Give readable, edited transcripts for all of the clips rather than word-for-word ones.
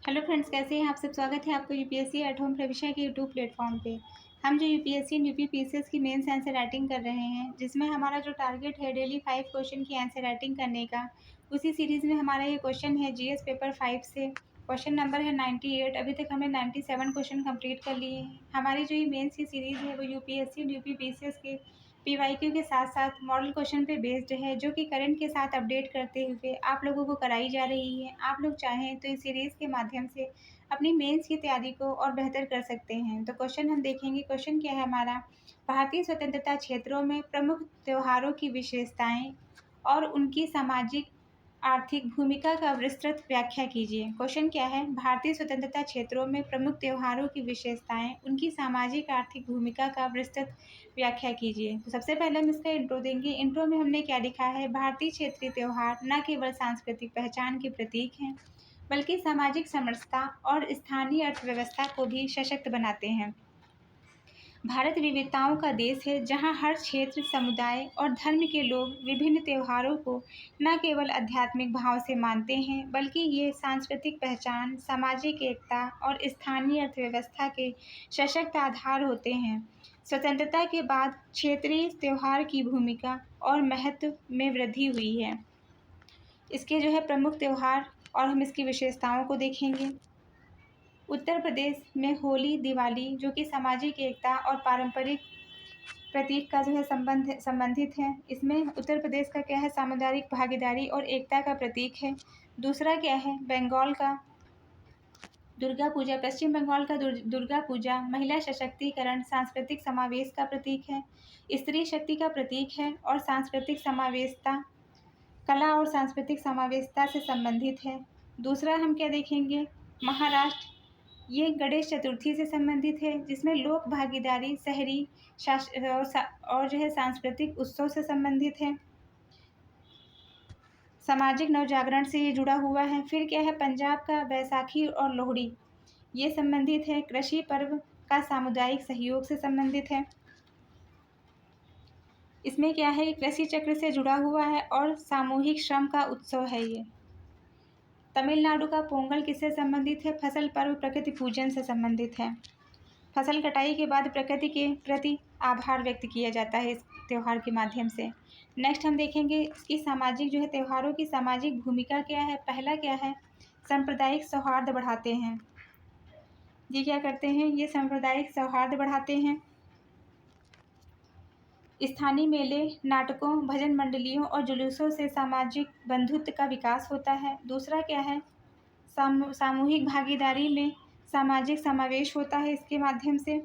Hello friends, कैसे हैं आप सब। स्वागत है आपको यूपीएससी एट होम प्रविष्या के यूट्यूब प्लेटफॉर्म पे। हम जो यूपीएससी एंड यूपी पीसीएस की मेंस आंसर राइटिंग कर रहे हैं, जिसमें हमारा जो टारगेट है डेली 5 क्वेश्चन की आंसर राइटिंग करने का। उसी सीरीज़ में हमारा ये क्वेश्चन है जीएस पेपर 5 से। क्वेश्चन नंबर है 98। अभी तक हमने 97 क्वेश्चन कंप्लीट कर लिए हैं। हमारी जो ये मेंस की सीरीज़ है वो यूपीएससी एंड यूपी पीसीएस के पीवाईक्यू के साथ साथ मॉडल क्वेश्चन पे बेस्ड है, जो कि करंट के साथ अपडेट करते हुए आप लोगों को कराई जा रही है। आप लोग चाहें तो इस सीरीज़ के माध्यम से अपनी मेंस की तैयारी को और बेहतर कर सकते हैं। तो क्वेश्चन हम देखेंगे। क्वेश्चन क्या है हमारा, भारतीय स्वतंत्रता क्षेत्रों में प्रमुख त्योहारों की विशेषताएं और उनकी सामाजिक आर्थिक भूमिका का विस्तृत व्याख्या कीजिए। क्वेश्चन क्या है, भारतीय स्वतंत्रता क्षेत्रों में प्रमुख त्योहारों की विशेषताएं, उनकी सामाजिक आर्थिक भूमिका का विस्तृत व्याख्या कीजिए। तो सबसे पहले हम इसका इंट्रो देंगे। इंट्रो में हमने क्या लिखा है, भारतीय क्षेत्रीय त्योहार न केवल सांस्कृतिक पहचान के प्रतीक हैं, बल्कि सामाजिक समरसता और स्थानीय अर्थव्यवस्था को भी सशक्त बनाते हैं। भारत विविधताओं का देश है, जहां हर क्षेत्र, समुदाय और धर्म के लोग विभिन्न त्योहारों को न केवल आध्यात्मिक भाव से मानते हैं, बल्कि ये सांस्कृतिक पहचान, सामाजिक एकता और स्थानीय अर्थव्यवस्था के सशक्त आधार होते हैं। स्वतंत्रता के बाद क्षेत्रीय त्योहार की भूमिका और महत्व में वृद्धि हुई है। इसके जो है प्रमुख त्योहार और हम इसकी विशेषताओं को देखेंगे। उत्तर प्रदेश में होली, दिवाली, जो कि सामाजिक एकता और पारंपरिक प्रतीक का जो है संबंधित है। इसमें उत्तर प्रदेश का क्या है, सामुदायिक भागीदारी और एकता का प्रतीक है। दूसरा क्या है, बंगाल का दुर्गा पूजा, पश्चिम बंगाल का दुर्गा पूजा महिला सशक्तिकरण, सांस्कृतिक समावेश का प्रतीक है, स्त्री शक्ति का प्रतीक है और सांस्कृतिक समावेशता, कला और सांस्कृतिक समावेशता से संबंधित है। दूसरा हम क्या देखेंगे, महाराष्ट्र, ये गणेश चतुर्थी से संबंधित है, जिसमें लोक भागीदारी, शहरी और जो है सांस्कृतिक उत्सव से संबंधित है। सामाजिक नवजागरण से ये जुड़ा हुआ है। फिर क्या है, पंजाब का बैसाखी और लोहड़ी, ये संबंधित है। कृषि पर्व का सामुदायिक सहयोग से संबंधित है। इसमें क्या है, कृषि चक्र से जुड़ा हुआ है और सामूहिक श्रम का उत्सव है ये। तमिलनाडु का पोंगल किससे संबंधित है, फसल पर्व, प्रकृति पूजन से संबंधित है। फसल कटाई के बाद प्रकृति के प्रति आभार व्यक्त किया जाता है इस त्यौहार के माध्यम से। नेक्स्ट हम देखेंगे इसकी सामाजिक जो है त्योहारों की सामाजिक भूमिका क्या है। पहला क्या है, सांप्रदायिक सौहार्द बढ़ाते हैं। ये क्या करते हैं, ये सांप्रदायिक सौहार्द बढ़ाते हैं। स्थानीय मेले, नाटकों, भजन मंडलियों और जुलूसों से सामाजिक बंधुत्व का विकास होता है। दूसरा क्या है, सामूहिक भागीदारी में सामाजिक समावेश होता है इसके माध्यम से।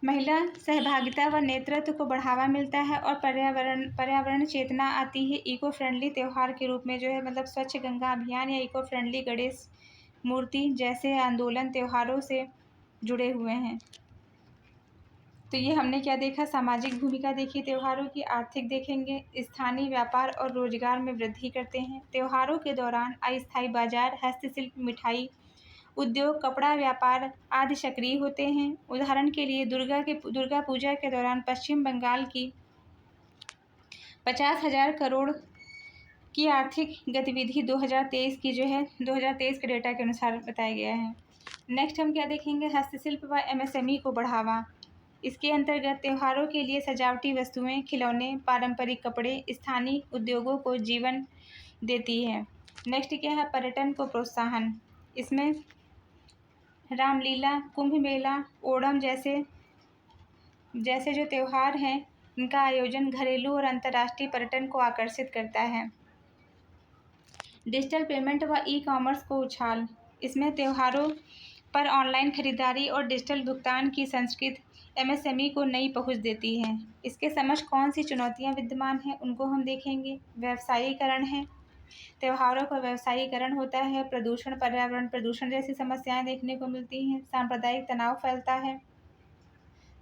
महिला सहभागिता व नेतृत्व को बढ़ावा मिलता है और पर्यावरण चेतना आती है। इको फ्रेंडली त्यौहार के रूप में जो है, मतलब स्वच्छ गंगा अभियान या इको फ्रेंडली गणेश मूर्ति जैसे आंदोलन त्योहारों से जुड़े हुए हैं। तो ये हमने क्या देखा, सामाजिक भूमिका देखी त्योहारों की। आर्थिक देखेंगे, स्थानीय व्यापार और रोजगार में वृद्धि करते हैं। त्योहारों के दौरान अस्थायी बाजार, हस्तशिल्प, मिठाई उद्योग, कपड़ा व्यापार आदि सक्रिय होते हैं। उदाहरण के लिए दुर्गा पूजा के दौरान पश्चिम बंगाल की 50,000 करोड़ की आर्थिक गतिविधि 2023 की जो है 2023 के डेटा के अनुसार बताया गया है। नेक्स्ट हम क्या देखेंगे, हस्तशिल्प व एमएसएमई को बढ़ावा। इसके अंतर्गत त्योहारों के लिए सजावटी वस्तुएं, खिलौने, पारंपरिक कपड़े स्थानीय उद्योगों को जीवन देती है। नेक्स्ट क्या है, पर्यटन को प्रोत्साहन। इसमें रामलीला, कुंभ मेला, ओणम जैसे जो त्यौहार हैं, इनका आयोजन घरेलू और अंतर्राष्ट्रीय पर्यटन को आकर्षित करता है। डिजिटल पेमेंट व ई कॉमर्स को उछाल। इसमें त्योहारों पर ऑनलाइन खरीदारी और डिजिटल भुगतान की संस्कृति एमएसएमई को नई पहुंच देती है। इसके समक्ष कौन सी चुनौतियां विद्यमान हैं, उनको हम देखेंगे। व्यवसायीकरण है, त्योहारों का व्यवसायीकरण होता है। प्रदूषण, पर्यावरण प्रदूषण जैसी समस्याएं देखने को मिलती हैं। सांप्रदायिक तनाव फैलता है।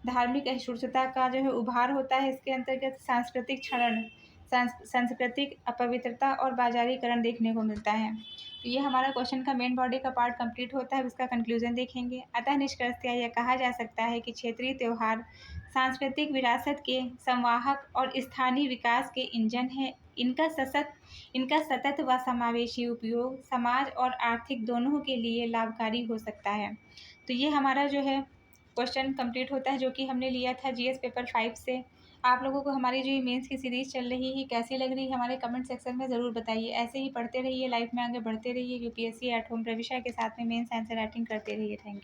धार्मिक असहिष्णुता का जो है उभार होता है। इसके अंतर्गत सांस्कृतिक क्षरण, सांस्कृतिक अपवित्रता और बाजारीकरण देखने को मिलता है। तो ये हमारा क्वेश्चन का मेन बॉडी का पार्ट कंप्लीट होता है। इसका कंक्लूजन देखेंगे। अतः निष्कर्षतः यह कहा जा सकता है कि क्षेत्रीय त्योहार सांस्कृतिक विरासत के संवाहक और स्थानीय विकास के इंजन है। इनका सतत व समावेशी उपयोग समाज और आर्थिक दोनों के लिए लाभकारी हो सकता है। तो ये हमारा जो है क्वेश्चन कंप्लीट होता है, जो कि हमने लिया था जीएस पेपर 5 से। आप लोगों को हमारी जो ये मेंस की सीरीज़ चल रही है कैसी लग रही है हमारे कमेंट सेक्शन में ज़रूर बताइए। ऐसे ही पढ़ते रहिए, लाइफ में आगे बढ़ते रहिए, यूपीएससी एट होम प्रविशा के साथ में मेंस आंसर राइटिंग करते रहिए। Thank you.